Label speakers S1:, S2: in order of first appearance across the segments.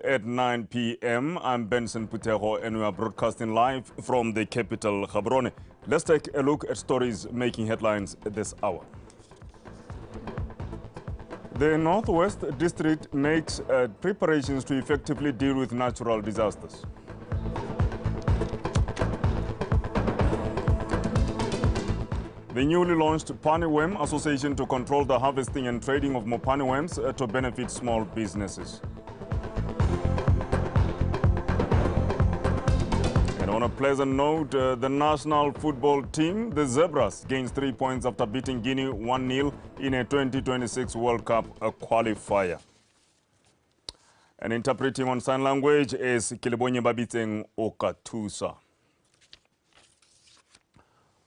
S1: At 9 p.m., I'm Benson Putero and we are broadcasting live from the capital, Gaborone. Let's take a look at stories making headlines this hour. The Northwest District makes preparations to effectively deal with natural disasters. The newly launched Paniwem Association to control the harvesting and trading of more paniwems to benefit small businesses. And on a pleasant note, the national football team, the Zebras, gains 3 points after beating Guinea 1-0 in a 2026 World Cup qualifier. And interpreting on sign language is Kilebonye Babiteng Okatusa.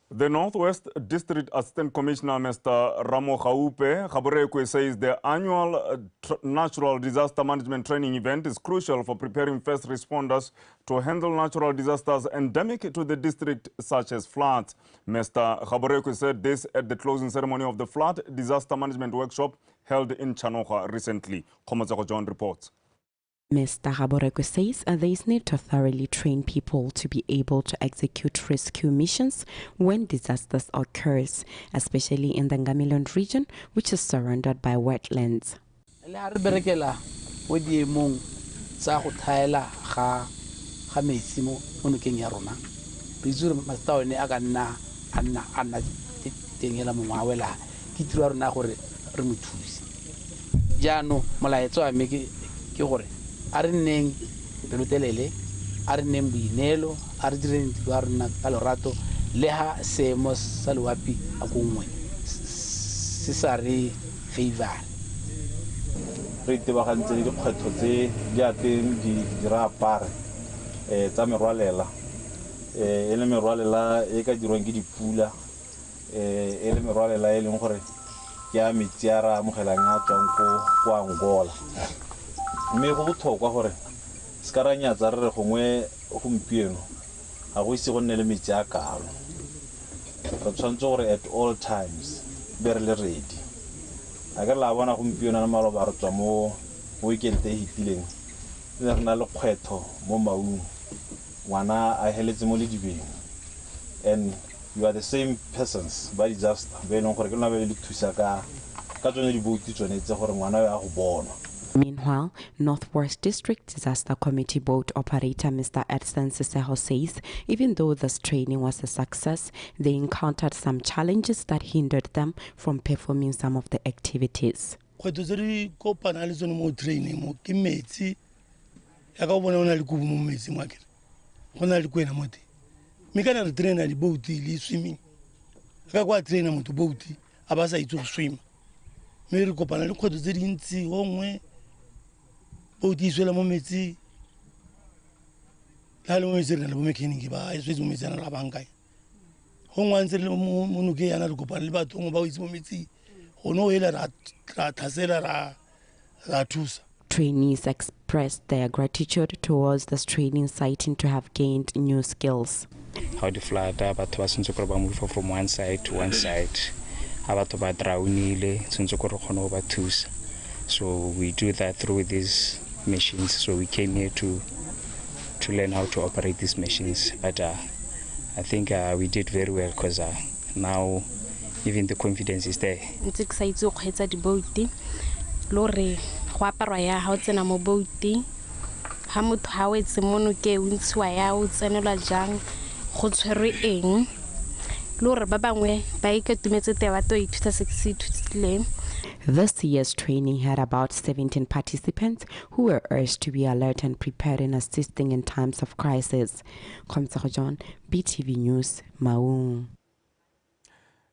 S1: The Northwest District Assistant Commissioner, Mr. Ramo Khaupe Gaborekwe, says the annual Natural Disaster Management Training event is crucial for preparing first responders to handle natural disasters endemic to the district, such as floods. Mr. Gaborekwe said this at the closing ceremony of the Flood Disaster Management Workshop held in Chanoga recently. Komatsako John reports.
S2: Mr. Gaborekwe says there is need to thoroughly train people to be able to execute rescue missions when disasters occurs, especially in the Ngamiland region, which is surrounded by wetlands.
S3: Arineng pelutelele arineng binelo aridiren tuarna kalorato leha semos saluapi akungwe sisari favor
S4: rite ba gantse di kgwetho tse di ateng di dira pare tsa merwalela ele merwalela e ka dirwang ke dipula ele merwalela e leng gore ke a metsiara mogelang a tswang ko Angola. Me go botlhokwa gore skaranya tsa re gongwe gompieno ga go ise go nne le metsi a kalo re tshwanetse gore at all times be re le ready a ke la bona gompieno na maloba re tswa mo weekend e hitileng le re na le kgwetho mo maung ngwana a heletse mo le dibeng and you are the same persons ba disaster be leng gore ke lona be le thusa ka tsone di bouti tsone tse gore ngwana ya go bona.
S2: Meanwhile, Northwest District Disaster Committee boat operator Mr. Edson Siseho says even though this training was a success, they encountered some challenges that hindered them from performing some of the activities.
S5: Botiswela mo metsi la le mo itse le bo mechanic ba e swetsa mo metsi ana la banka go ngwantse le mo nuke yana re kopana le batho ba o itse mo metsi go no hela ra thasela ra thusa.
S2: Trainees expressed their gratitude towards this training, citing to have gained new skills.
S6: How the flood batho ba sentse gore ba move from one side to one side batho ba drownile sentse gore khona go ba thusa. So we do that through these machines. So we came here to learn how to operate these machines. But I think we did very well because now even the confidence is there.
S7: It's exciting to get the boat. Lore, guaparwa ya ha o tsena mo boat. Ha motho ha o etse mono ke o ntshiwa ya o tsenela jang go tshwere eng. Lore ba bangwe ba iketumetse te ba to ithuta se se ithutile.
S2: This year's training had about 17 participants who were urged to be alert and prepared in assisting in times of crisis. Komtsego John, BTV News, Maung.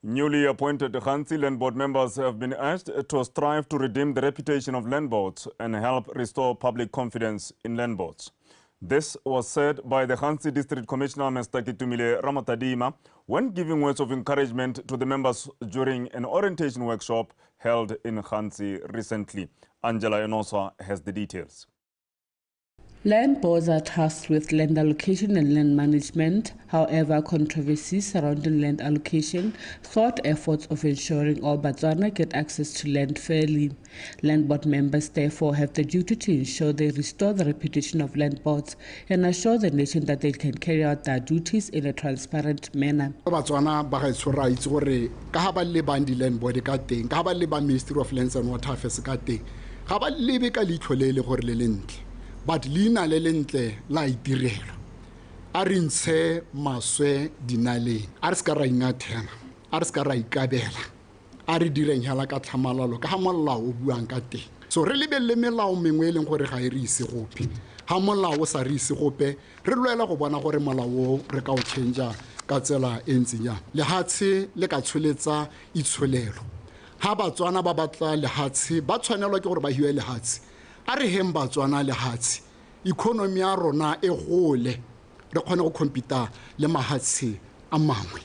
S1: Newly appointed Khansi Land Board members have been urged to strive to redeem the reputation of land boards and help restore public confidence in land boards. This was said by the Khansi District Commissioner, Mr. Kitumile Ramatadima, when giving words of encouragement to the members during an orientation workshop held in Khansi recently. Angela Enosa has the details.
S8: Land boards are tasked with land allocation and land management. However, controversies surrounding land allocation thwart efforts of ensuring all Botswana get access to land fairly. Land board members therefore have the duty to ensure they restore the reputation of land boards and assure the nation that they can carry out their duties in a transparent manner.
S9: Botswana ba ga itshwara itse gore ka ha ba le bang di land board ka teng ka ha ba le ba Ministry of Lands and Water Affairs ka teng ga ba lebe ka leitlho le gore le lentle. But lina le lentle la itirelo a re ntshe maswe dinaleng a re ska ra ingathena a re ska ra ikabela a re direng hala ka tlhamalalo ka ha molao o buang ka teng so re lebelle melao mengwe leng gore ga e re ise gope ha molao o sa re ise gope re lwela go bona gore molao re ka o change ka tsela e ntsinya le hatshe le ka tsholetsa itsholelo ha Batswana ba batla le hatshe ba tshwanelwa ke gore ba hiwe le hatshe a re hem Batswana le hatshe economy ya rona e gole re kgone go compete le mahatshe a mangwe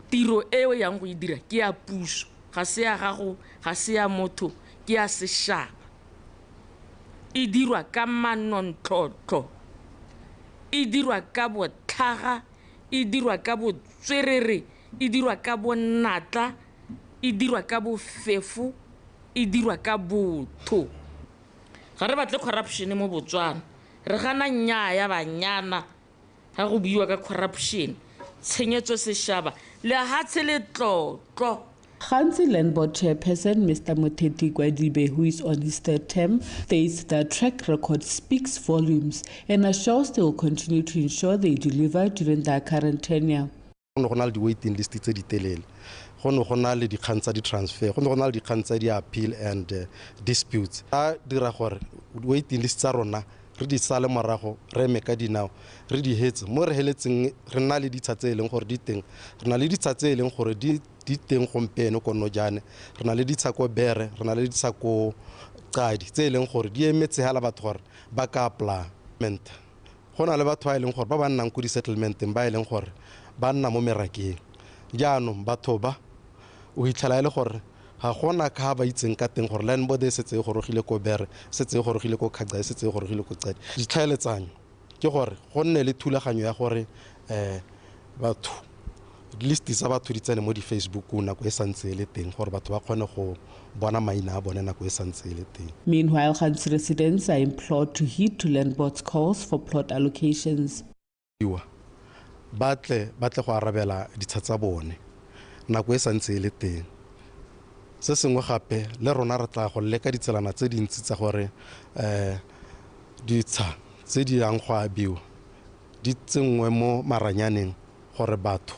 S10: tiro eo yang go dira ke ya puso ga se ya gago ga se ya motho ke ya seshaba e dirwa ka manontlotlo e dirwa ka botlhaga e dirwa ka botswerere e dirwa ka bonnatla e dirwa ka bofefo e dirwa ka botho ga re batle corruption mo Botswana re gana nnyaa ya banyana ga go buiwa ka corruption tshenyetso seshaba le hatshe le tlotlo.
S8: Khansi Land Board Chairperson Mr. Motheti Gwadibe, who is on his third term, states that track record speaks volumes and assures they will continue to ensure they deliver during their current tenure.
S11: Go na le di-waiting list tse di telele go na le dikgang tsa di-transfer go na le dikgang tsa di-appeal and disputes a dira gore waiting list tsa rona re di sale morago re eme ka dinao re di hetse mo re heletseng re na le ditsha tse e leng gore di teng re na le ditsha tse e leng gore di teng gompieno kono jane re na le ditsha ko bere re na le ditsha ko qadi tse e leng gore di emetse hala batho gore ba ka applyment go na le batho ba e leng gore ba nnang ko di-settlementeng ba e leng gore ba nna mo merakeng jaanong batho ba o itlhela e le gore ga gona ka ba itseng ka teng gore land board e setse e gorogile ko bere setse e gorogile ko kgaqqa setse e gorogile ko qadi ditlhaeletsanyo ke gore go nne le thulaganyo ya gore batho list tsa batho di tsene mo di-Facebook nako e santse e le teng gore batho ba kgone go bona maina a bone nako e santse e le teng.
S8: Meanwhile, Khansi residents are implored to heed to land board's calls for plot allocations.
S11: Batle go arabela ditsha tsa bone nako e santse e le teng se sengwe gape le rona re tla go leka ditselana tse dintsi tsa gore ditsha tse di yang go abiwa di tsengwe mo maranyaneng gore batho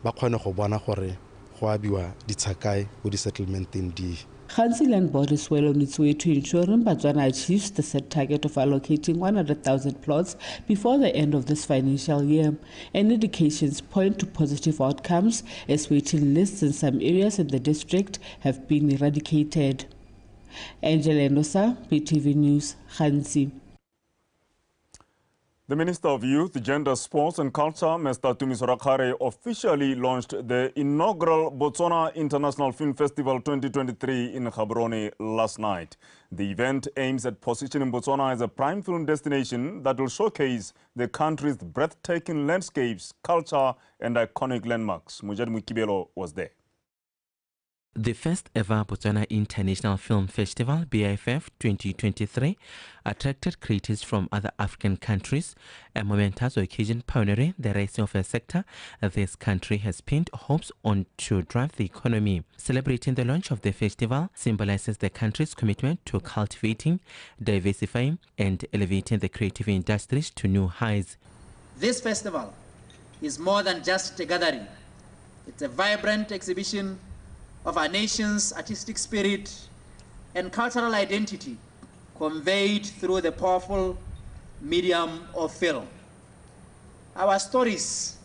S11: ba kgone go bona gore go abiwa ditsha kae go di-settlementeng di.
S8: Khansi Land Board is well on its way to ensuring Botswana achieves the set target of allocating 100,000 plots before the end of this financial year. And indications point to positive outcomes as waiting lists in some areas in the district have been eradicated. Angela Nosa, BTV News, Khansi.
S1: The Minister of Youth, Gender, Sports and Culture, Mr. Tumiso Rakgare, officially launched the inaugural Botswana International Film Festival 2023 in Gaborone last night. The event aims at positioning Botswana as a prime film destination that will showcase the country's breathtaking landscapes, culture and iconic landmarks. Mujad Mukibelo was there.
S12: The first ever Botswana International Film Festival, BIFF 2023, attracted creators from other African countries, a momentous occasion pioneering the rising of a sector this country has pinned hopes on to drive the economy. Celebrating the launch of the festival symbolizes the country's commitment to cultivating, diversifying and elevating the creative industries to new heights.
S13: This festival is more than just a gathering. It's a vibrant exhibition of our nation's artistic spirit and cultural identity conveyed through the powerful medium of film. Our stories,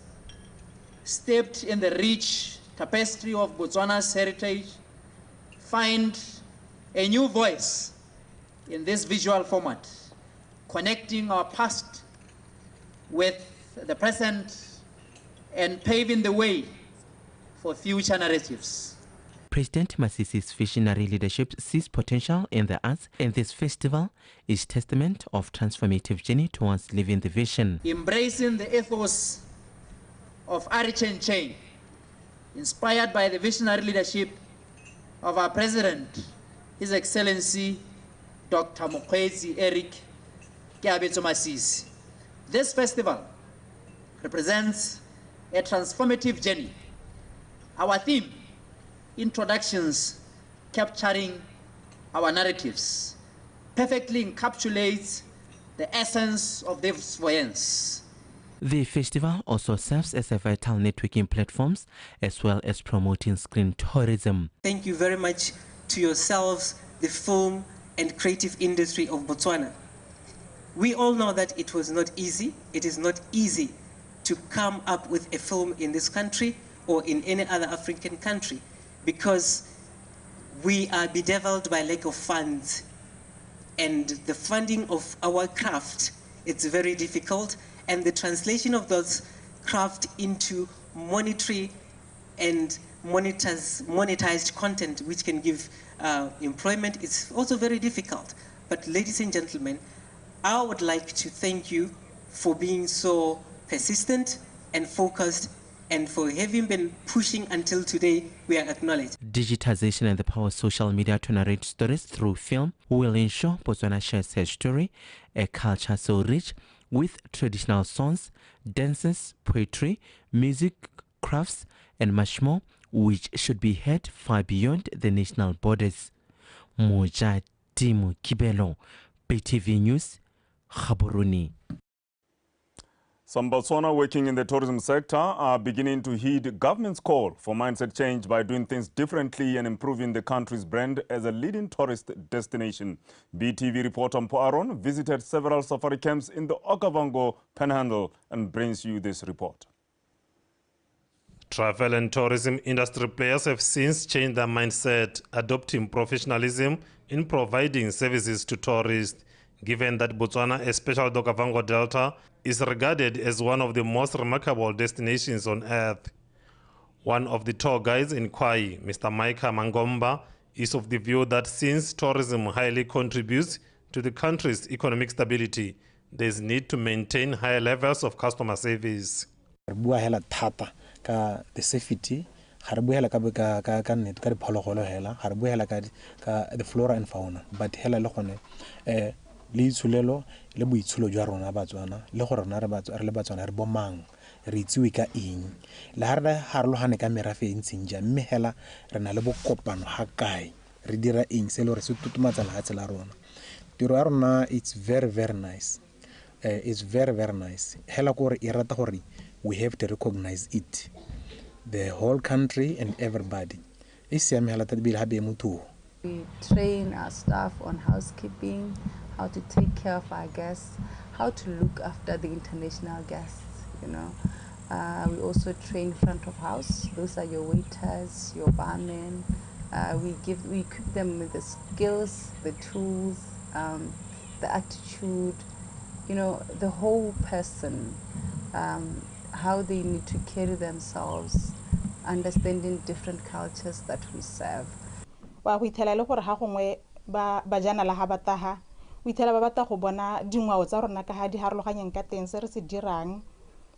S13: steeped in the rich tapestry of Botswana's heritage, find a new voice in this visual format, connecting our past with the present and paving the way for future narratives.
S12: President Masisi's visionary leadership sees potential in the arts, and this festival is testament of transformative journey towards living the vision.
S13: Embracing the ethos of Arichan Chain, inspired by the visionary leadership of our President, His Excellency Dr. Mokwezi Eric Kiabetso Masisi. This festival represents a transformative journey. Our theme, Introductions Capturing Our Narratives, perfectly encapsulates the essence of this voyance.
S12: The festival also serves as a vital networking platform as well as promoting screen tourism.
S14: Thank you very much to yourselves, the film and creative industry of Botswana. We all know that it was not easy. It is not easy to come up with a film in this country or in any other African country because we are bedeviled by lack of funds. And the funding of our craft, it's very difficult. And the translation of those craft into monetary and monetized content which can give employment is also very difficult. But ladies and gentlemen, I would like to thank you for being so persistent and focused, and for having been pushing until today we are acknowledged.
S12: Digitization and the power of social media to narrate stories through film will ensure Botswana shares her story, a culture so rich with traditional songs, dances, poetry, music, crafts, and much more, which should be heard far beyond the national borders. Moja Timo Kibelo, BTV News, Gaborone.
S1: Some Botswana working in the tourism sector are beginning to heed government's call for mindset change by doing things differently and improving the country's brand as a leading tourist destination. BTV reporter Mpo Aaron visited several safari camps in the Okavango Panhandle and brings you this report.
S15: Travel and tourism industry players have since changed their mindset, adopting professionalism in providing services to tourists, given that Botswana, especially the Okavango Delta, is regarded as one of the most remarkable destinations on earth. One of the tour guides in Kwai, Mr. Maika Mangomba, is of the view that since tourism highly contributes to the country's economic stability, there is need to maintain higher levels of customer service.
S3: The safety, the flora and fauna, but le itshulelo le boitshulo jwa rona Batswana le gore rona re Batswana re bomang re itsewe ka eng le ha re harologane ka merafe e ntseng ja mme hela re na le bokopano ha kae re dira eng se le re se tutumatsa lehatshe la rona tiro ya rona. It's very nice. It's very nice hela gore e rata gore we have to recognize it, the whole country and everybody. E siame hela tadibile ha be motho.
S16: We train our staff on housekeeping, how to take care of our guests, how to look after the international guests, you know. We also train front of house. Those are your waiters, your barmen. We equip them with the skills, the tools, the attitude, you know, the whole person, how they need to carry themselves, understanding different cultures that we serve.
S17: Wa go ithela le gore ha gongwe ba jana la ha bataha o ithela ba bata go bona dingwao tsa rona ka ha di harologanyeng ka teng se re se dirang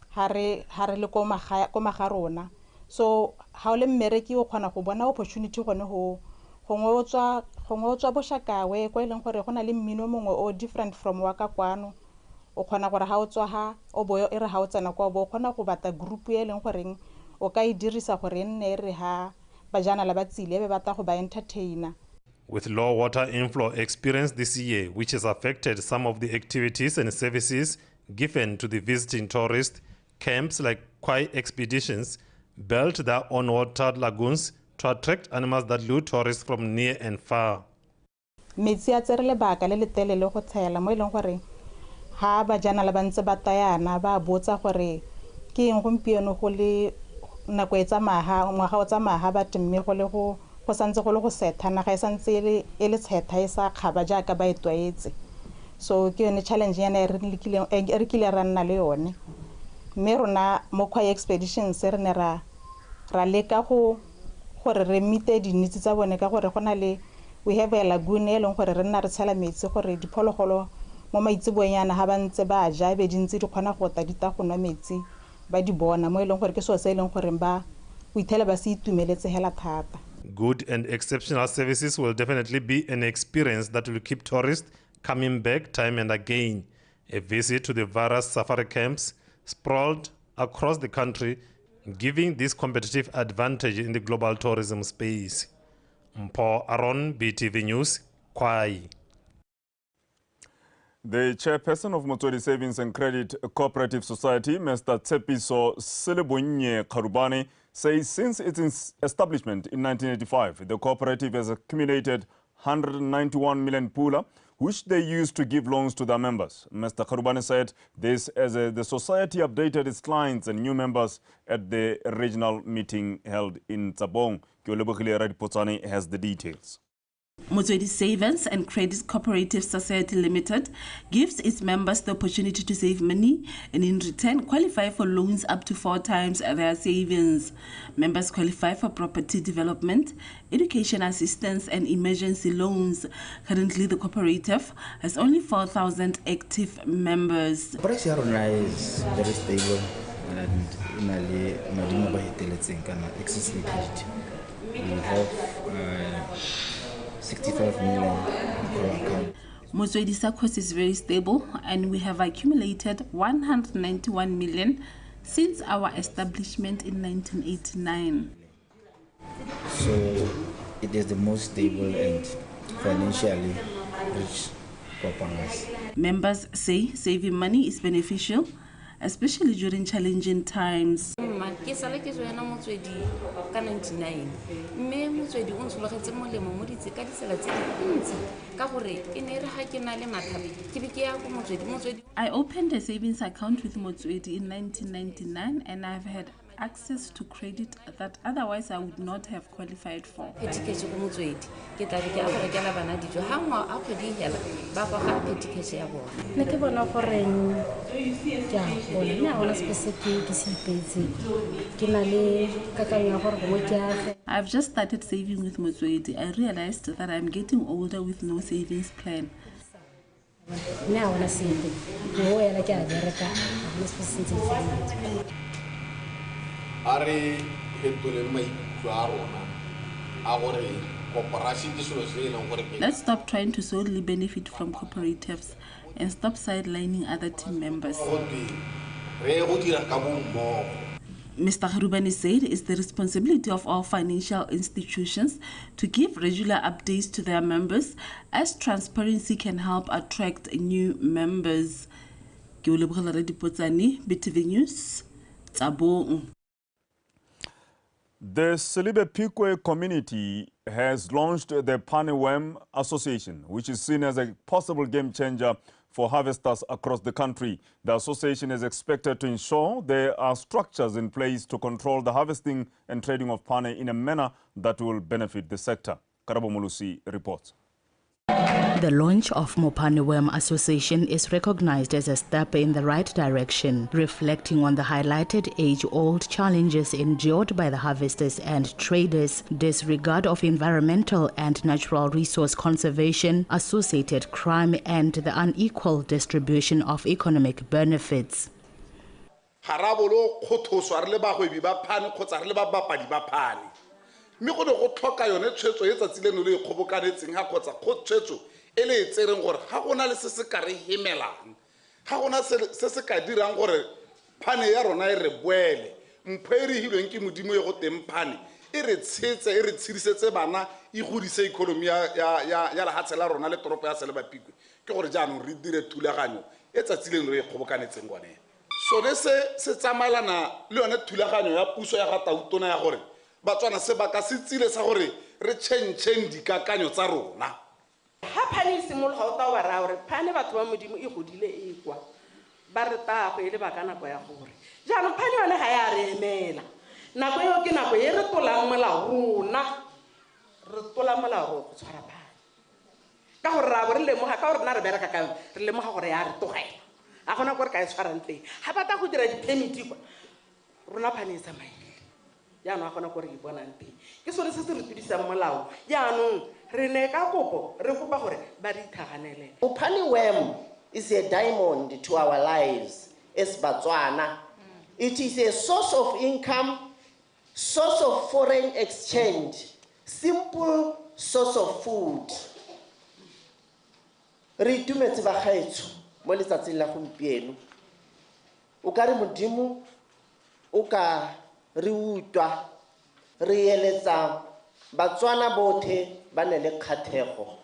S17: ha re le ko maga rona. So ha o le mmereki o kgona go bona opportunity gone go gongwe o tswa boshakawe ko eleng gore go na le mmino mongwe o different from wa ka kwano o kgona gore ha o tswa ha o boyo e re ha o tsena kwa bo kgona go bata group e leng gore o ka e dirisa gore nne re ha bajana la batsile be bata go ba entertainer.
S15: With low water inflow experienced this year, which has affected some of the activities and services given to the visiting tourists, camps like Kwai expeditions built their own water lagoons to attract animals that lure tourists from near and far.
S17: Metsi a tsere lebaka le letelele go tshela mo eleng gore ha bajana la bantse ba tayana ba botsa gore ke eng gompieno go le nako e tsamaga ngwaga o tsamaga ba timme go le go santse go le go setha naga e santse e le tshetha e sa kgaba jaaka ba etwaetse. So ke yone challenge yana re kile ra nna le yone mme rona mo Kwai expeditions re ne ra leka go gore re meete dinitsi tsa bone ka gore gona le we have a lagoon e leng gore re nna re tshela metsi gore diphologolo mo maitseboenyana ha ba ntse ba ja be dintse di kgona go ta dita go nwa metsi ba di bona mo e leng gore ke so se e leng gore ba o ithela ba se itumeletse hela thata.
S15: Good and exceptional services will definitely be an experience that will keep tourists coming back time and again. A visit to the various safari camps sprawled across the country, giving this competitive advantage in the global tourism space. Mpo Aron, BTV News, Kwai.
S1: The chairperson of Motswedi Savings and Credit Cooperative Society, Mr. Tsepiso Selebonye Karubane, says since its establishment in 1985, the cooperative has accumulated 191 million pula, which they use to give loans to their members. Mr. Karubane said this as the society updated its clients and new members at the regional meeting held in Tsabong. Kyolebokhile BOTSWANA has the details.
S18: Motswedi Savings and Credit Cooperative Society Limited gives its members the opportunity to save money and in return qualify for loans up to 4 times their savings. Members qualify for property development, education assistance and emergency loans. Currently, the cooperative has only 4,000 active members.
S19: The price is very stable and excess liquidity. We have 65 million account.
S18: Motswedi Sakhos is very stable and we have accumulated 191 million since our establishment in 1989.
S19: So it is the most stable and financially rich partners.
S18: Members say saving money is beneficial, especially during challenging times.
S20: Ke sala ke joina Motswedi ka 99 mme Motswedi o ntsologetse molemo mo ditseka di sala tse dintsi ka gore e ne re ha ke na le mathabi ke be ke ya go Motswedi.
S18: I opened a savings account with Motswedi in 1999 and I've had access to credit that otherwise I would not have qualified for.
S20: Petikeche go Motswedi ke tla be ke a go rekela bana dijo ha ngwa a kgwedi hela ba go ga petikeche ya bona.
S7: Ne ke bona gore ke a bona ne a bona specific ke se ipetse ke na le kakanya gore go ke a.
S18: I've just started saving with Motswedi. I realized that I'm getting older with no savings plan.
S7: Ne a bona sente go ya ke a bereka go specific.
S18: Let's stop trying to solely benefit from cooperatives and stop sidelining other team members. Mr. Karubane said it's the responsibility of all financial institutions to give regular updates to their members, as transparency can help attract new members. BTV News, Tsabong.
S1: The Selibe Pikwe community has launched the Panewem Association, which is seen as a possible game changer for harvesters across the country. The association is expected to ensure there are structures in place to control the harvesting and trading of pane in a manner that will benefit the sector. Karabo Mulusi reports.
S21: The launch of Mopanewem Association is recognized as a step in the right direction, reflecting on the highlighted age-old challenges endured by the harvesters and traders, disregard of environmental and natural resource conservation, associated crime, and the unequal distribution of economic benefits.
S22: mme go ne go tlhoka yone tshwetso e tsatsi leno le kgobokanetseng ha kgotsa go tshwetso e le tsereng gore ga gona le se se ka re hemelang ga gona se se ka dirang gore phane ya rona e re boele mpho e re hilweng ke modimo e go teng phane e re tshetse e re tshidisetse bana e godise economy ya lehatshe la rona le toropo ya Seleba Pikwe ke gore jaanong re dire thulaganyo e tsatsi leno re kgobokanetseng gone sone se tsamaelana le yone thulaganyo ya puso ya ga Tautona ya gore BOTSWANA se baka se tsile sa gore re tšhentšheng dikakanyo tsa rona
S23: ha phane simologa o ta ba ra gore phane batho ba modimo e godile e kwa ba re tago e le baka nako ya gore jaanong phane yone ga ya re emela nako eo ke nako e re tolang molao rona re tola molao go tshwara phane ka gore ra bo re lemoga ka gore nna re bereka ka re lemoga gore ya re togela a gona gore ka e tshwarang teng ga ba ta go dira di-permit kwa rona phane e tsamaile jaanong a gona ko re e bonang teng ke sone se se re tudisang molao jaanong re ne ka kopo re kopa gore ba re ithaganelele.
S4: Mopane worm is a diamond to our lives as Botswana. It is a source of income, source of foreign exchange, simple source of food. Re itumetse ba gaetsho mo letsatsing la gompieno. O ka re modimo o ka re utwa re eletsa Batswana botlhe ba ne le kgatlhego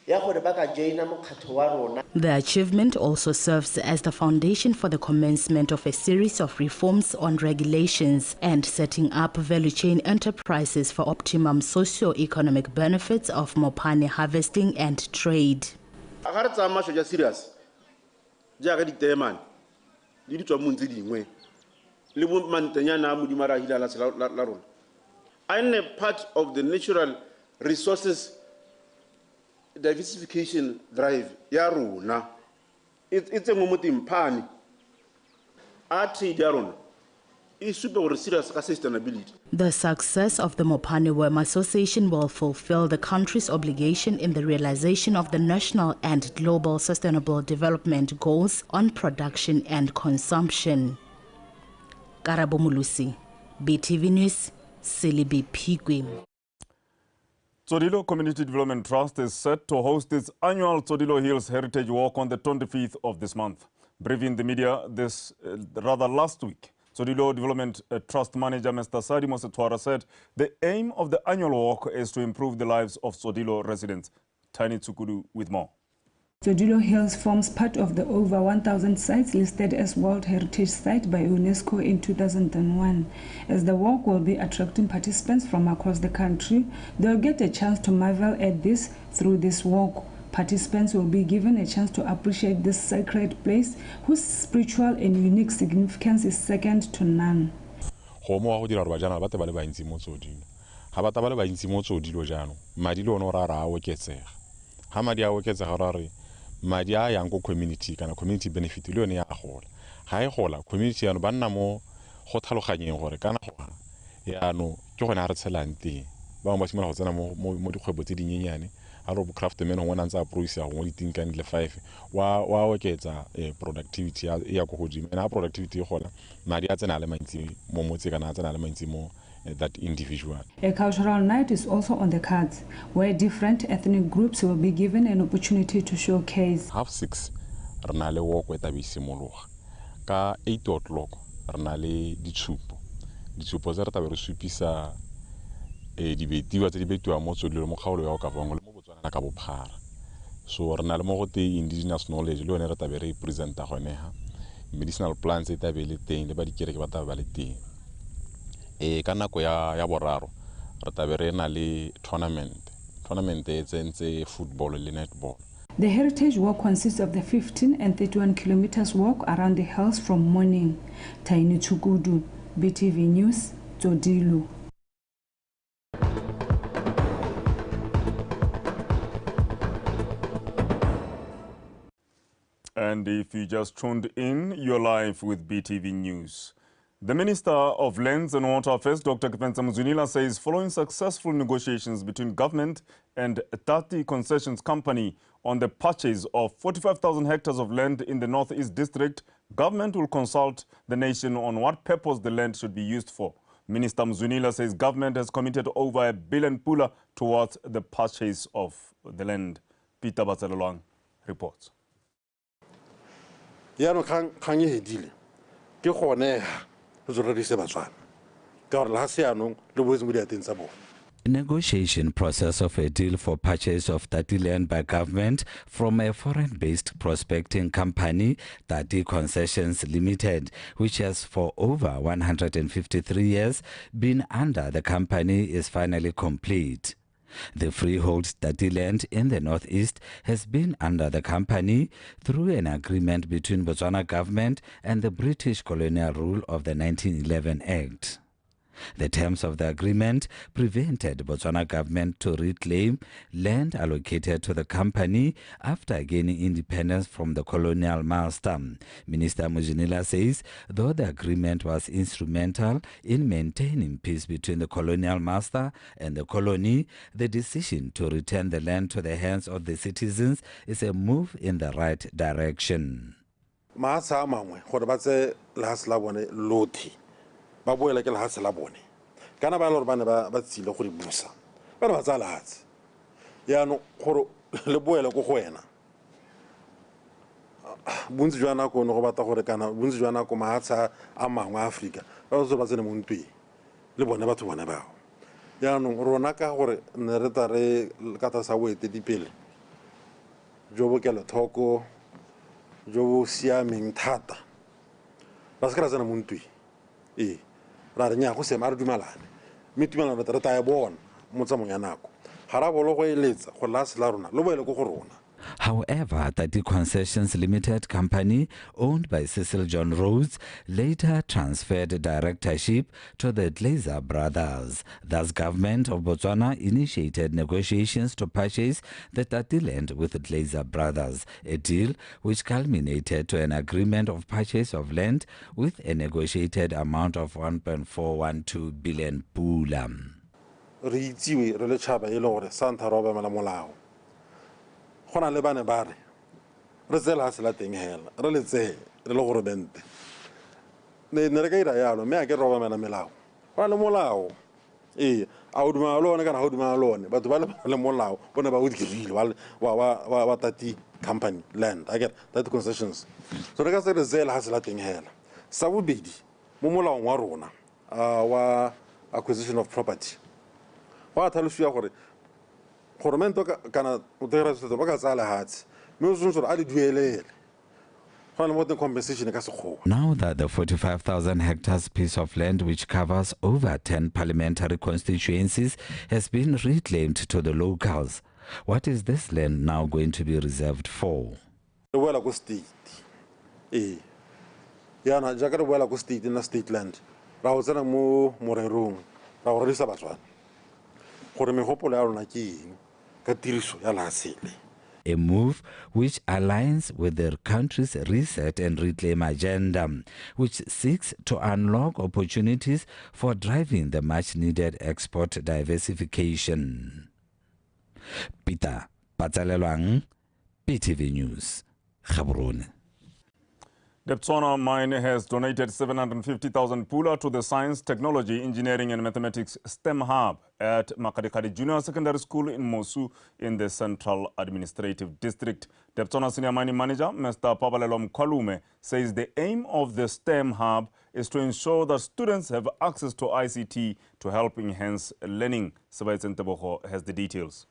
S4: ya gore ba ka joina mokgatlho wa rona.
S21: The achievement also serves as the foundation for the commencement of a series of reforms on regulations and setting up value chain enterprises for optimum socio-economic benefits of mopane harvesting and trade.
S5: A ga re tsaya masho ja serious jaaka ditemane le ditswa mo ntse dingwe le mo mantenyana a modimo a ra hila la rona. I'm a part of the natural resources diversification drive ya rona. It's a moment in pani. A trade ya rona is super serious sustainability.
S21: The success of the Mopane Worm Association will fulfill the country's obligation in the realization of the national and global sustainable development goals on production and consumption. Karabo Mulusi, BTV News, Silibi Pigwim.
S1: Tsodilo Community Development Trust is set to host its annual Tsodilo Hills Heritage Walk on the 25th of this month. Briefing the media last week, Tsodilo Development Trust Manager Mr. Sadi Mosetwara said the aim of the annual walk is to improve the lives of Tsodilo residents. Tiny Tsukudu with more.
S6: Tsodilo Hills forms part of the over 1,000 sites listed as World Heritage Site by UNESCO in 2001. As the walk will be attracting participants from across the country, they'll get a chance to marvel at this through this walk. Participants will be given a chance to appreciate this sacred place whose spiritual and unique significance is second to none.
S24: Madi a yang go community kana community benefit le yone ya gola ga e gola community yano ba nna mo go tlhaloganyeng gore kana go yano ke gona re tshelang teng ba mo simolola go tsena mo dikgwebo tse dinyenyane a re bo craftsman go nna ntse a produce go ditinkane le 5 wa oketsa productivity ya go godimo ena productivity e gola madi a tsena le mantsi mo motse kana a tsena le mantsi mo that individual.
S6: A cultural night is also on the cards, where different ethnic groups will be given an opportunity to showcase.
S24: 6:30, rena le walk with abisimologa. Ka 8 o'clock, rena le ditshupo. Ditshupo tse re tabe re supisa dibetiwa tse di betiwa mo Tsodilo mo kgaolo ya go ka bangwe le mo Botswana ka bophara. So rena le mo go te indigenous knowledge le yone re tabe re presenta gone ha. Medicinal plants e tabe le teng le ba dikereke ba tabe ba le teng. Ka nako ya boraro re tabe re na le tournament e tsentse football le netball.
S6: The Heritage Walk consists of the 15 and 31 kilometers walk around the hills from morning. Tiny Tsukudu, BTV News, Tsodilo.
S1: And if you just tuned in, you're live with BTV News. The Minister of Lands and Water Affairs, Dr. Kefensa Mzunila, says following successful negotiations between government and a 30 concessions company on the purchase of 45,000 hectares of land in the Northeast District, government will consult the nation on what purpose the land should be used for. Minister Mzunila says government has committed over R1 billion towards the purchase of the land. Peter Batsalolwang reports.
S25: Negotiation process of a deal for purchase of Tati land by government from a foreign-based prospecting company, Tati Concessions Limited, which has for over 153 years been under the company, is finally complete. The freehold Tati land in the northeast has been under the company through an agreement between Botswana government and the British colonial rule of the 1911 Act. The terms of the agreement prevented Botswana government to reclaim land allocated to the company after gaining independence from the colonial master. Minister Mujinila says, though the agreement was instrumental in maintaining peace between the colonial master and the colony, the decision to return the land to the hands of the citizens is a move in the right direction.
S22: Maatsa mangwe gore ba tse lehase la bone lothi ba boela ke lehase la bone kana ba le gore ba ne ba tsile go di busa ba ne ba tsa lehase yaanong gore le boele ko go wena bontsi jwa nako ne go batla gore kana bontsi jwa nako maatsa a mangwe a Afrika ba tse ba tsene mo ntweng le bone batho bone bao yaanong rona ka gore ne re ta re ka tsa sa boeteledipele jo bo kelothoko jo bo siameng thata ba se ka tsena mo ntweng ra re nya go sema re dumalane mme tumelano re ta e bona mo tsamayong ya nako ga ra bolo go eletsa go lase la rona lo boele ko go rona.
S25: However, the Concessions Limited Company, owned by Cecil John Rhodes, later transferred directorship to the Glazer brothers. Thus, government of Botswana initiated negotiations to purchase the Tati land with the Glazer brothers, a deal which culminated to an agreement of purchase of land with a negotiated amount of 1.412 billion pula.
S22: Re itsewe re le tšhaba e le gore Santa Roba mala molao gona le bane ba re tsela ha se la teng hela re le tse re le gore bente ne re ka ira yalo mme a ke roba mena melao ba le molao a o duma lone kana o duma lone batho ba le molao bona ba o dirile wa Tati company land I get that concessions so re ka se re tsela ha se la teng hela sa bobedi mo molao wa rona wa acquisition of property wa tlhalosiwa gore goromento kana o dira setso ba ka tsala hatsi mme o tshwanetse a di duelele go na le compensation ka sekgowa.
S25: Now that the 45,000 hectares piece of land, which covers over 10 parliamentary constituencies, has been reclaimed to the locals, what is this land now going to be reserved for?
S22: Re boela go state yana jaaka re boela go state na state land ra o tsena mo morerong ra go risa batswana gore megopolo ya rona ke eng ka tiriso ya lahasele.
S25: A move which aligns with the country's reset and reclaim agenda, which seeks to unlock opportunities for driving the much-needed export diversification. Peter Patsalelwang, PTV News, Gaborone.
S1: The BOTSWANA mine has donated 750,000 pula to the Science, Technology, Engineering and Mathematics STEM Hub at Makadikadi Junior Secondary School in Mosu in the Central Administrative District. The BOTSWANA Senior Mining Manager, Mr. Pabalelom Kwalume, says the aim of the STEM Hub is to ensure that students have access to ICT to help enhance learning. Sabai Senteboho has the details.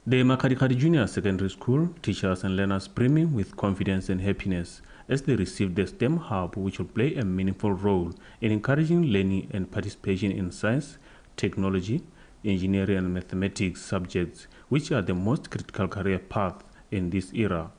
S2: The Makadikadi Junior Secondary School teachers and learners brimming with confidence and happiness as they received the STEM Hub, which will play a meaningful role in encouraging learning and participation in science, technology, engineering and mathematics subjects, which are the most critical career paths in this era.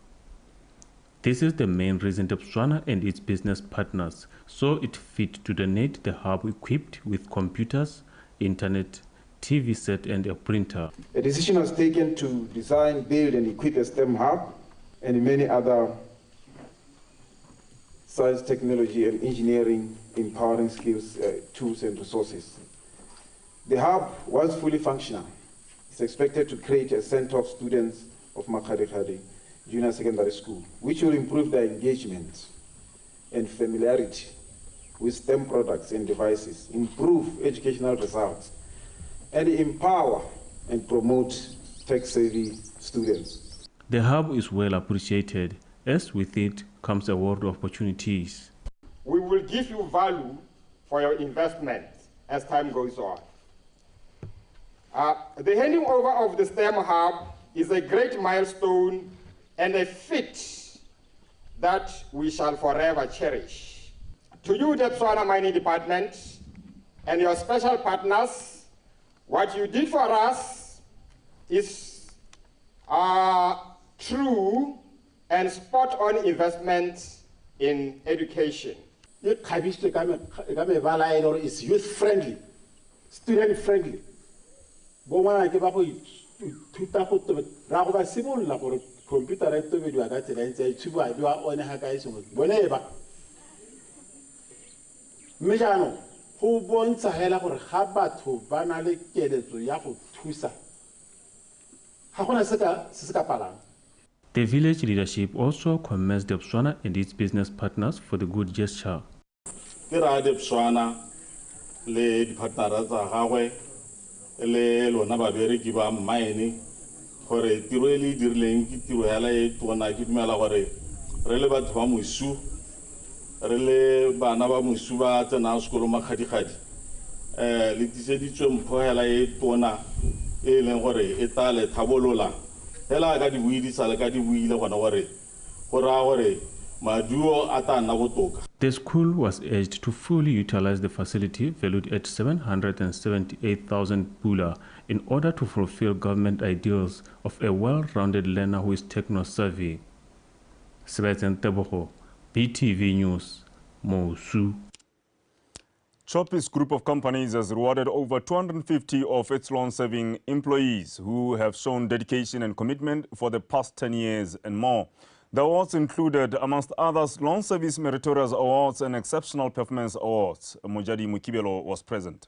S2: This is the main reason the BOTSWANA and its business partners saw it fit to donate the hub equipped with computers, internet, TV set and a printer.
S8: A decision was taken to design, build and equip a STEM hub and many other science, technology and engineering empowering skills, tools and resources. The hub, once fully functional, is expected to create a center of students of Makadikadi Junior Secondary School, which will improve their engagement and familiarity with STEM products and devices, improve educational results, and empower and promote tech-savvy students.
S2: The hub is well appreciated, as with it comes a world of opportunities.
S9: We will give you value for your investment as time goes on. The handing over of the STEM Hub is a great milestone and a feat that we shall forever cherish. To you, the BOTSWANA Mining Department, and your special partners, what you did for us is true and spot-on investment in education. It's youth friendly, student friendly. Computer
S2: The village leadership also commends the BOTSWANA and its business partners for the good gesture.
S22: BOTSWANA le dipartnera tsa gagwe le lona babereki ba mine gore tiro e le dirileng ke tiro ya la e tona ke dumela gore re le batho ba mosu re le bana ba mosu ba tsena sekolo makgadigadi le tiseditswe mpho hela e tona e leng gore e tla le thabolola hela ka di buidi sa le ka di buile gona gore gore maduo a tla nna botoka.
S2: The school was urged to fully utilize the facility valued at 778,000 pula in order to fulfill government ideals of a well-rounded learner who is techno-savvy. Sebastian Tebogo, BTV News, Mosu.
S1: Chopis Group of Companies has rewarded over 250 of its loan-serving employees who have shown dedication and commitment for the past 10 years and more. The awards included, amongst others, Loan Service Meritorious Awards and Exceptional Performance Awards. Mujadi Mukibelo was present.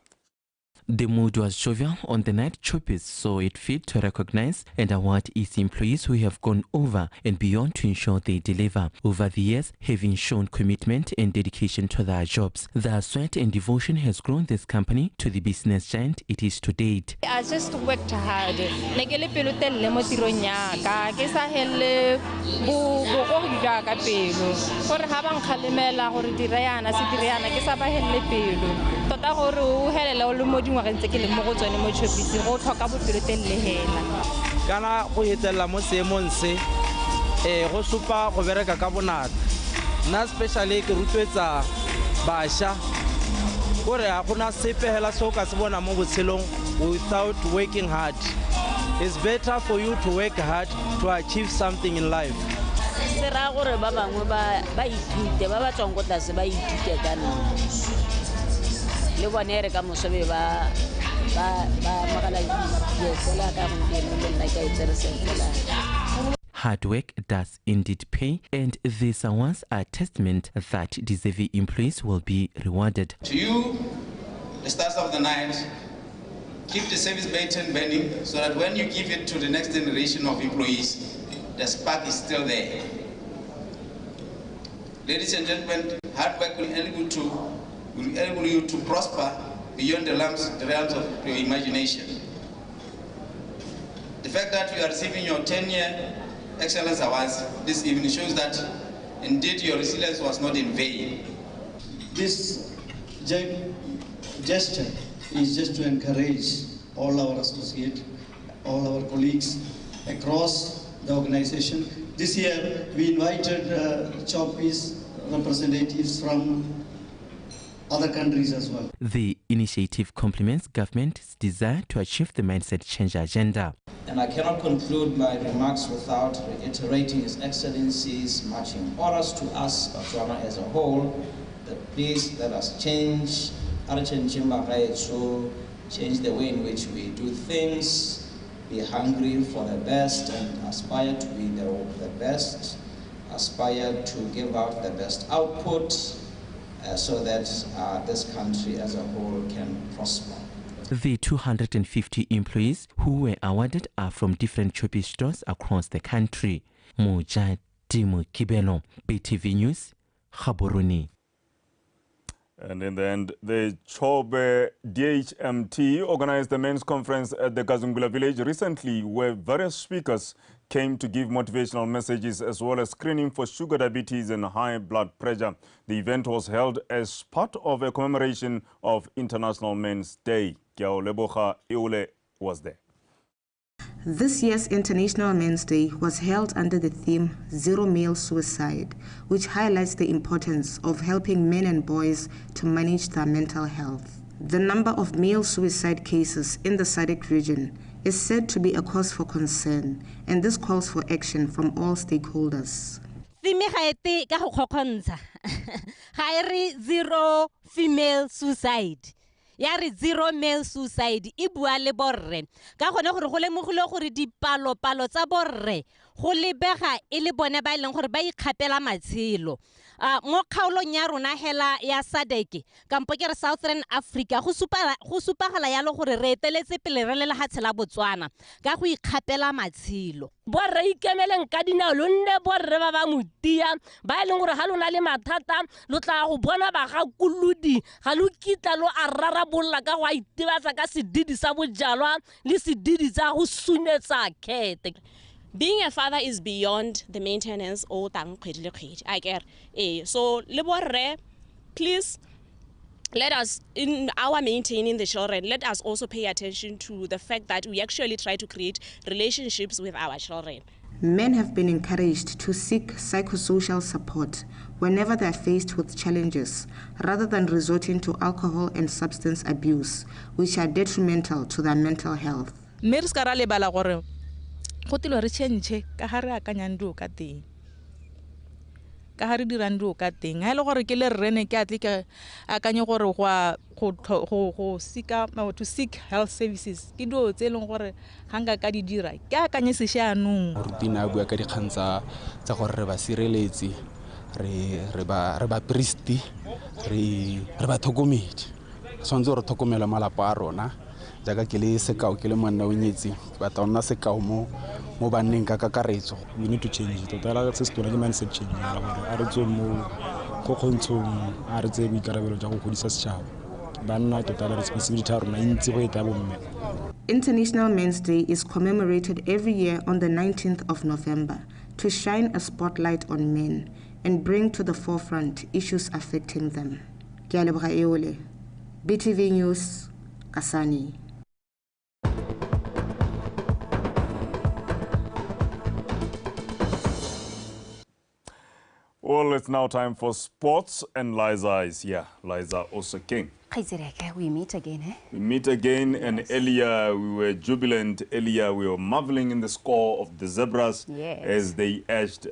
S10: The mood was jovial on the night. Chopis saw it fit to recognize and award its employees who have gone over and beyond to ensure they deliver. Over the years, having shown commitment and dedication to their jobs, their sweat and devotion has grown this company to the business giant it is to date.
S11: I just worked hard.
S12: Kana go etela mo seemong se go supa go bereka ka bonata nna especially ke rutwetsa basha gore a gona sepe hela se o ka se bona mo botshelong without working hard. It's better for you to work hard to achieve something in life.
S13: Se ra gore ba bangwe ba ithute ba tswang go tlase ba ithute ka nna le bone re ka mosobe ba
S10: Hard work does indeed pay, and these awards are a testament that deserving employees will be rewarded.
S14: To you, the stars of the night, keep the service baton burning so that when you give it to the next generation of employees, the spark is still there. Ladies and gentlemen, hard work will enable you to prosper beyond the realms of your imagination. The fact that you are receiving your 10-year Excellence Awards this evening shows that indeed your resilience was not in vain.
S26: This gesture is just to encourage all our associates, all our colleagues across the organization. This year we invited Chopis representatives from other countries as well.
S10: The initiative complements government's desire to achieve the mindset change agenda.
S14: And I cannot conclude my remarks without reiterating His Excellency's marching orders to us, BOTSWANA as a whole, that please let us change the way in which we do things, be hungry for the best and aspire to be the best, aspire to give out the best output, so that this country as a whole can prosper.
S10: The 250 employees who were awarded are from different Chopis stores across the country. Mujadi Mukibelo, BTV News, Gaborone.
S1: And in the end, the Chobe DHMT organized the men's conference at the Gazungula village recently, where various speakers came to give motivational messages as well as screening for sugar diabetes and high blood pressure. The event was held as part of a commemoration of International Men's Day. Kiao Lebocha Eule was there.
S27: This year's International Men's Day was held under the theme Zero Male Suicide, which highlights the importance of helping men and boys to manage their mental health. The number of male suicide cases in the SADC region is said to be a cause for concern, and this calls for action from all stakeholders.
S3: ga e re zero female suicide ya re zero male suicide e bua le borre ka gone gore go lemogile gore dipalo tsa borre go lebega e le bone ba ileng gore ba ikgapela matshelo mo kgaolong ya rona hela ya sadeke kampo ke re Southern Africa go supagala yalo gore re eteletse pele re le lehatshe la Botswana ka go ikgapela matshelo
S11: borre ikemeleng ka dinao lo nne borre ba ba motia ba ileng gore ga lona le mathata lo tla go bona ba ga kuludi ga lo kitla lo arara bolla ka go itibatsa ka sedidi sa bojalwa le sedidi tsa go sunetsa khete.
S15: Being a father is beyond the maintenance or tang khwedi le khwedi. I get so le borre, please let us, in our maintaining the children, let us also pay attention to the fact that we actually try to create relationships with our children.
S27: Men have been encouraged to seek psychosocial support whenever they are faced with challenges, rather than resorting to alcohol and substance abuse, which are detrimental to their mental health.
S16: Go tilo re change ka ha re akanyang dio ka teng ka ha re dirang dio ka teng ha ile gore ke le rene ke atle ke akanye gore go sika to seek health services ke dio tse leng gore hanga ka di dira ke akanye se shanong
S17: routine a bua ka dikgang tsa gore re ba sireletse re ba priest re ba tlhokomedi sonzo re tlhokomela malapa a rona jaaka ke le sekao ke le monna o nyetse ba tona sekao mo banneng ka kakaretso.
S19: We need to change it. Totala se se tona ke mindset change ya gore a re tswe mo go khontshong a re tse boikarabelo ja go godisa setšhaba banna totala responsibility ya rona intse go eta bomme.
S27: International Men's Day is commemorated every year on the 19th of November to shine a spotlight on men and bring to the forefront issues affecting them. Ke a leboga eole. BTV News, Kasani.
S1: Well, it's now time for sports, and Liza is here. Liza also king.
S20: We meet again, eh?
S1: We meet again, and earlier we were jubilant. Earlier we were marveling in the score of the Zebras as they edged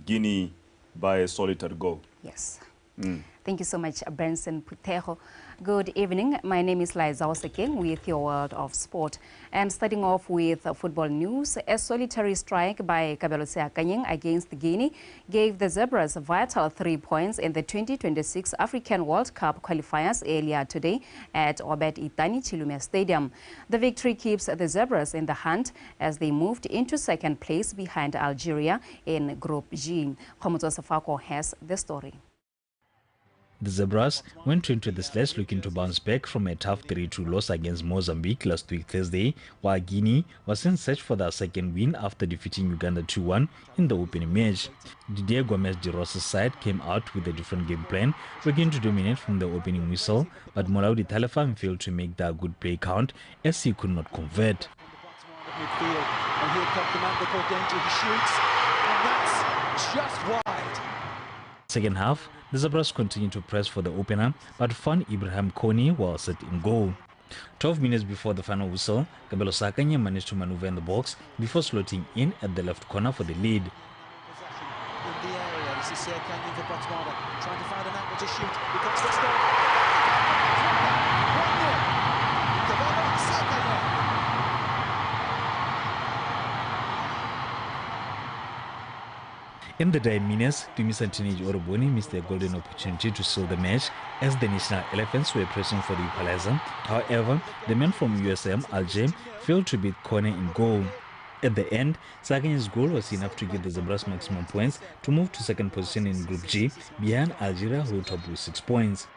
S1: Guinea by a solitary goal.
S20: Yes. Thank you so much, Benson Putejo. Good evening. My name is Liza Oseking with your world of sport. And starting off with football news, a solitary strike by Kabelo Seakanyeng against Guinea gave the Zebras a vital 3 points in the 2026 African World Cup qualifiers earlier today at Obed Itani Chilume Stadium. The victory keeps the Zebras in the hunt as they moved into second place behind Algeria in Group G. Khomozo Safako has the story.
S28: The Zebras went into the slash looking to bounce back from a tough 3-2 loss against Mozambique last week Thursday, while Guinea was in search for their second win after defeating Uganda 2-1 in the opening match. Didier Gomez de Rosa's side came out with a different game plan, working to dominate from the opening whistle, but Molaudi Talefam failed to make their good play count as he could not convert.
S29: Midfield, and here comes the man they call Danger, he shoots, and that's just wide.
S28: Second half, the Zebras continued to press for the opener, but found Ibrahim Kone well set in goal. 12 minutes before the final whistle, Kabelo Sakanye managed to maneuver in the box before slotting in at the left corner for the lead.
S29: In the area, this is Sakanye for BOTSWANA, trying to find an angle to shoot. He comes to stop. 1-0. Kabelo Sakanye.
S28: In the dying minutes, Timisa Teenage Oroboni missed their golden opportunity to seal the match as the National Elephants were pressing for the equalizer. However, the men from USM Alger failed to beat Kone in goal. At the end, Saganye's goal was enough to give the Zebras maximum points to move to second position in Group G behind Algeria, who topped with 6 points.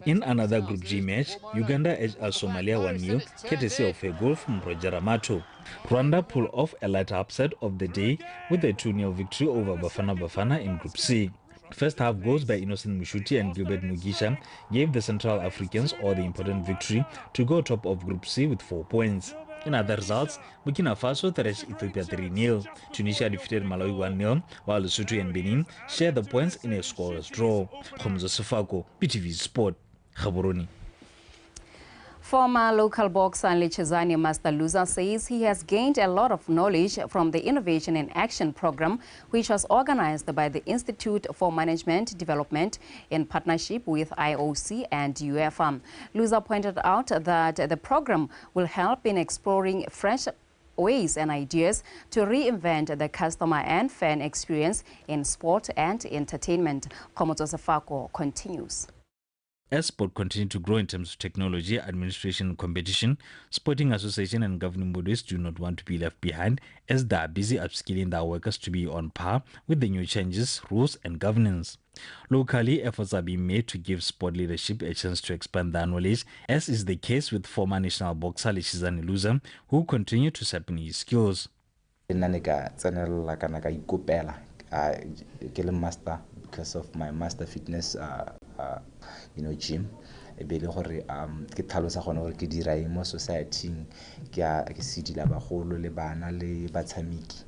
S28: In another Group G match, Uganda edged Somalia 1-0, courtesy of a goal from Roger Amato. Rwanda pulled off a light upset of the day with a 2-0 victory over Bafana in Group C. First half goals by Innocent Mushuti and Gilbert Mugisha gave the Central Africans all the important victory to go top of Group C with 4 points. In other results, Burkina Faso thrashed Ethiopia 3-0. Tunisia defeated Malawi 1-0, while Lesotho and Benin shared the points in a scoreless draw. Khomozo Sefako, BTV Sport, Gaborone.
S20: Former local boxer Lechezani Master Luza says he has gained a lot of knowledge from the Innovation in Action program, which was organized by the Institute for Management Development in partnership with IOC and UEFA. Luza pointed out that the program will help in exploring fresh ways and ideas to reinvent the customer and fan experience in sport and entertainment. Komoto Sefako continues.
S28: As sport continues to grow in terms of technology, administration, and competition, sporting association and governing bodies do not want to be left behind, as they are busy upskilling their workers to be on par with the new changes, rules, and governance. Locally, efforts are being made to give sport leadership a chance to expand their knowledge, as is the case with former national boxer Lechezani Luza, who continue to sharpen his skills.
S4: Master because of my master fitness gym e be le gore ke tlhalosa gone gore ke dira mo society ke sidila bagolo le bana le batshameki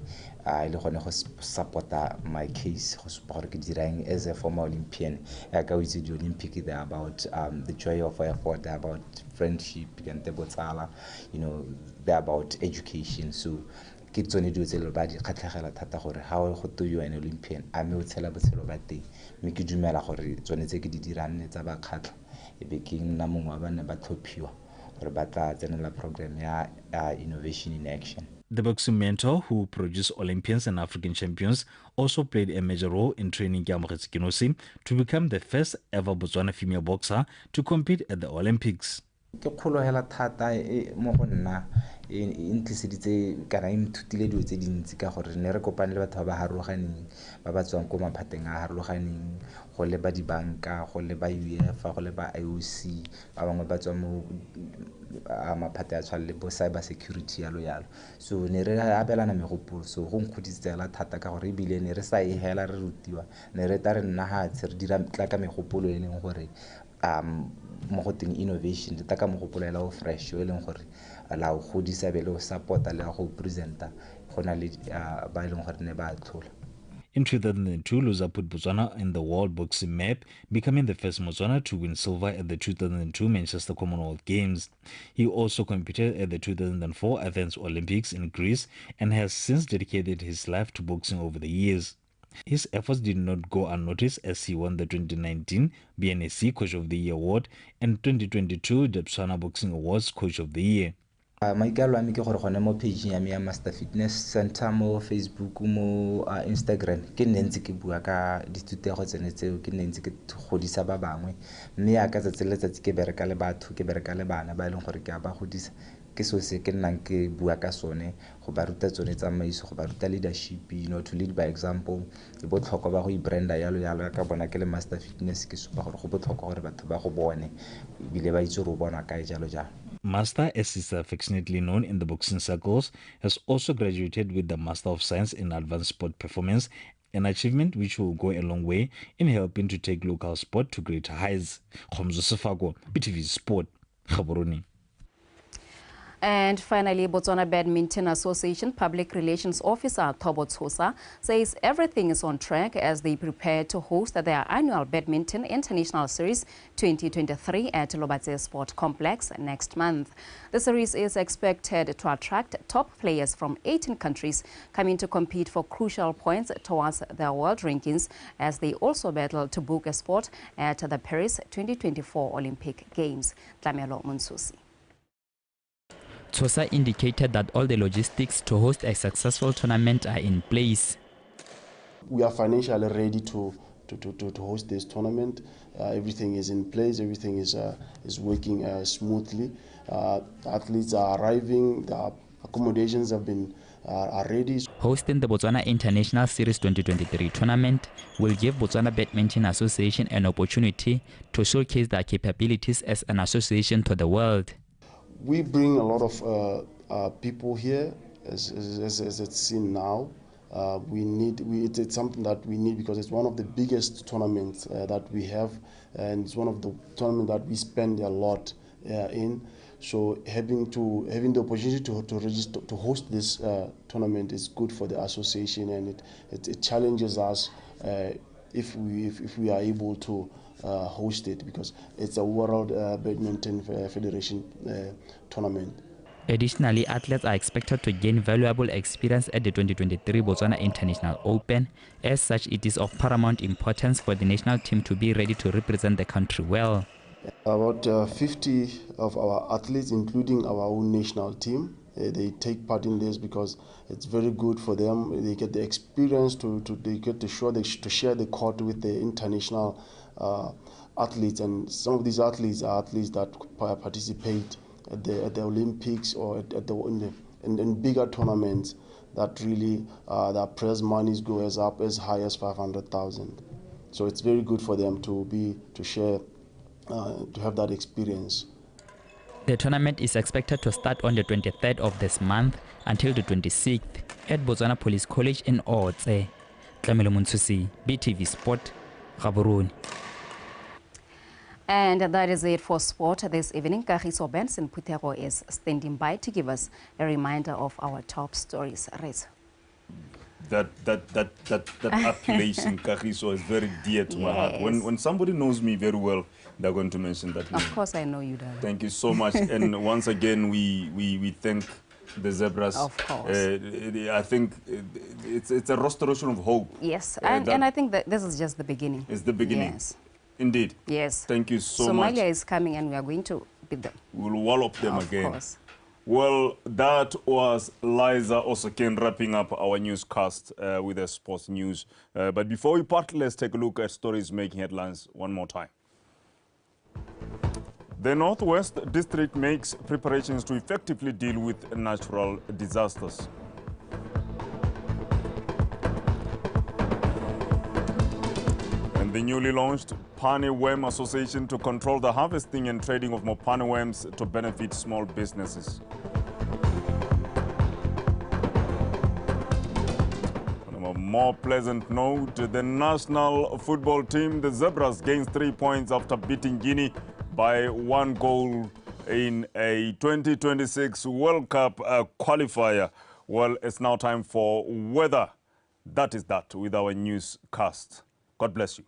S4: le gone go supporta my case go supa gore ke dirang as a former Olympian ka o itse di Olympic they are about the joy of effort, they're about friendship and botsala, they're about education. So ke tsone dio tselo ba di khatlhegela thata gore ha o go to you an Olympian a me o tshela botshelo ba teng me ke dumela gore tsone tse ke di dirang ne tsa ba khatla e be ke nna mongwe wa bana ba tlhophiwa gore ba tla tsenela program ya Innovation in Action.
S28: The boxing mentor who produced Olympians and African champions also played a major role in training Kiamogetsi Kinosi to become the first ever Botswana female boxer to compete at the Olympics.
S4: Ke kgolohela thata mo go nna intliseditse kana imthutile dio tse dintsi ka gore ne re kopane le batho ba harologaneng ba ba tswang ko maphateng a harologaneng go le ba dibanka go le ba UEFA go le ba IOC ba bangwe ba tswa mo maphate a tshwale bo cyber security yalo so ne re abelana megopolo so go nkgoditsela thata ka gore ebile ne re sa e hela re rutiwa ne re ta re nna ha re dira ka megopolo e leng gore mo go teng innovation le taka mogopolo ela o fresh o leng gore la go godisa bele o supporta le go presenta gona le ba leng gore ne ba tlhola.
S28: In 2002, Luza put Botswana in the world boxing map, becoming the first Botswana to win silver at the 2002 Manchester Commonwealth Games. He also competed at the 2004 Athens Olympics in Greece and has since dedicated his life to boxing over the years. His efforts did not go unnoticed as he won the 2019 BNSC Coach of the Year Award and 2022 BOTSWANA Boxing Awards Coach of the Year.
S4: Maikalo a me ke gore gone mo page ya me ya Master Fitness Center mo Facebook mo Instagram ke nne ntse ke bua ka ditutego tsene tseo ke nne ntse ke godisa ba bangwe mme ya ka tsa letsatsi ke bereka le batho ke bereka le bana ba leng gore ke a ba godisa ke so se ke nnang ke bua ka sone go ba ruta tsone tsamaiso go ba ruta leadership to lead by example le botlhokwa ba go i-branda yalo ka bona ke le Master Fitness ke supa gore go botlhokwa gore batho ba go bone bile ba itse go bona kae jalo jalo.
S28: Master, as is affectionately known in the boxing circles, has also graduated with the Master of Science in Advanced Sport Performance, an achievement which will go a long way in helping to take local sport to greater heights. Khomzo Sefako, BTV Sport, Gaborone.
S20: And finally, Botswana Badminton Association Public Relations Officer Thobo Tsosa says everything is on track as they prepare to host their annual Badminton International Series 2023 at Lobatse Sport Complex next month. The series is expected to attract top players from 18 countries coming to compete for crucial points towards their world rankings as they also battle to book a spot at the Paris 2024 Olympic Games. Tlamelo Munsusi.
S5: Tsosa indicated that all the logistics to host a successful tournament are in place.
S6: We are financially ready to host this tournament. Everything is in place. Everything is working smoothly. Athletes are arriving. The accommodations have been are ready.
S5: Hosting the Botswana International Series 2023 tournament will give Botswana Badminton Association an opportunity to showcase their capabilities as an association to the world.
S6: We bring a lot of people here, as it's seen now. It's something that we need because it's one of the biggest tournaments that we have, and it's one of the tournaments that we spend a lot in. So having the opportunity to register to host this tournament is good for the association, and it challenges us if we are able to host it, because it's a World Badminton Federation tournament.
S5: Additionally, athletes are expected to gain valuable experience at the 2023 Botswana International Open. As such, it is of paramount importance for the national team to be ready to represent the country well.
S6: About 50 of our athletes, including our own national team, they take part in this because it's very good for them. They get the experience they get to share the court with the international athletes, and some of these athletes are athletes that participate at the Olympics or in bigger tournaments that really their prize monies go as high as 500,000. So it's very good for them to share. To have that experience.
S5: The tournament is expected to start on the 23rd of this month until the 26th at Botswana Police College in Otse. Tlamelo Muntsusi, BTV Sport, Gaborone.
S20: And that is it for sport this evening. Kagiso Benson Putero is standing by to give us a reminder of our top stories. Reza.
S1: That appellation, Kagiso, is very dear to my heart. When somebody knows me very well, they're going to mention that name.
S20: Of course, I know you, darling.
S1: Thank you so much. And once again, we thank the Zebras.
S20: Of course.
S1: I think it's a restoration of hope.
S20: Yes, and I think that this is just the beginning.
S1: It's the beginning.
S20: Yes.
S1: Indeed.
S20: Yes.
S1: Thank you so much.
S20: Somalia is coming, and we are going to beat them.
S1: We'll wallop them again.
S20: Of course.
S1: Well, that was Liza Osoken wrapping up our newscast with the sports news. But before we part, let's take a look at stories making headlines one more time. The Northwest District makes preparations to effectively deal with natural disasters. And the newly launched Pane Worm Association to control the harvesting and trading of more pane worms to benefit small businesses. On a more pleasant note, the national football team, the Zebras, gains 3 points after beating Guinea by 1 goal in a 2026 World Cup qualifier. Well, it's now time for weather. That is that with our newscast. God bless you.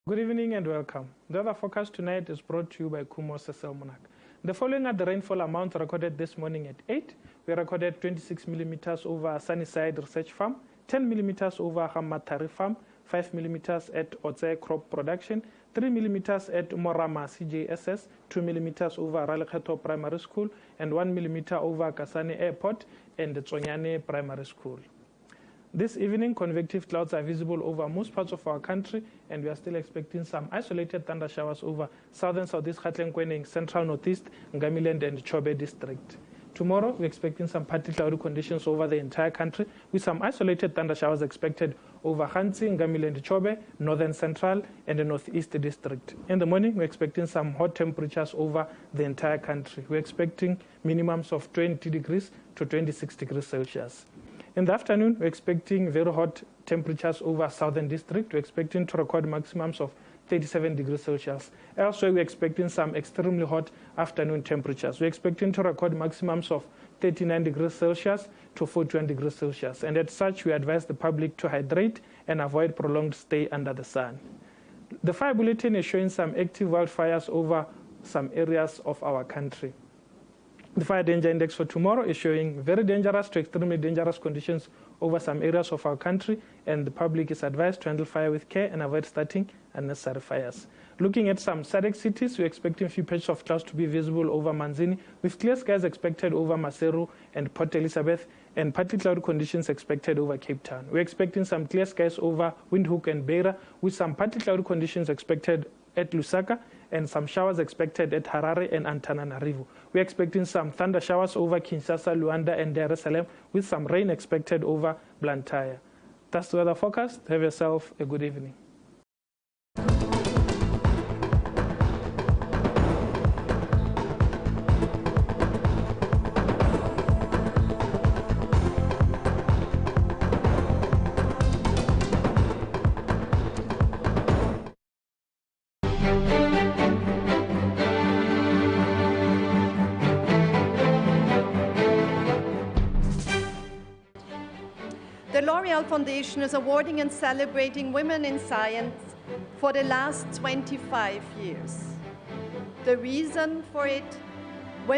S7: Good evening and welcome. The weather forecast tonight is brought to you by Kumo Cecil Monarch. The following are the rainfall amounts recorded this morning at 8. We recorded 26 millimeters over Sunnyside Research Farm, 10 millimeters over Hamatari Farm, 5 millimeters at Otse Crop Production, 3 millimeters at Morama CJSS, 2 millimeters over Ralekheto Primary School, and 1 millimeter over Kasane Airport and Tsonyane Primary School. This evening, convective clouds are visible over most parts of our country, and we are still expecting some isolated thunder showers over southern Southeast Gauteng, central Northeast, Ngamiland, and Chobe district. Tomorrow, we're expecting some partly cloudy conditions over the entire country, with some isolated thunder showers expected over Khansi, Ngamiland, Chobe, northern central, and the northeast district. In the morning, we're expecting some hot temperatures over the entire country. We're expecting minimums of 20 degrees to 26 degrees Celsius. In the afternoon, we're expecting very hot temperatures over southern district. We're expecting to record maximums of 37 degrees Celsius. Elsewhere, we're expecting some extremely hot afternoon temperatures. We're expecting to record maximums of 39 degrees Celsius to 41 degrees Celsius. And as such, we advise the public to hydrate and avoid prolonged stay under the sun. The fire bulletin is showing some active wildfires over some areas of our country. The fire danger index for tomorrow is showing very dangerous to extremely dangerous conditions over some areas of our country, and the public is advised to handle fire with care and avoid starting unnecessary fires. Looking at some SADC cities, we're expecting a few patches of clouds to be visible over Manzini, with clear skies expected over Maseru and Port Elizabeth, and partly cloudy conditions expected over Cape Town. We're expecting some clear skies over Windhoek and Beira, with some partly cloudy conditions expected at Lusaka, and some showers expected at Harare and Antananarivo. We're expecting some thunder showers over Kinshasa, Luanda, and Dar es Salaam, with some rain expected over Blantyre. That's the weather forecast. Have yourself a good evening.
S2: The L'Oreal Foundation is awarding and celebrating women in science for the last 25 years. The reason for it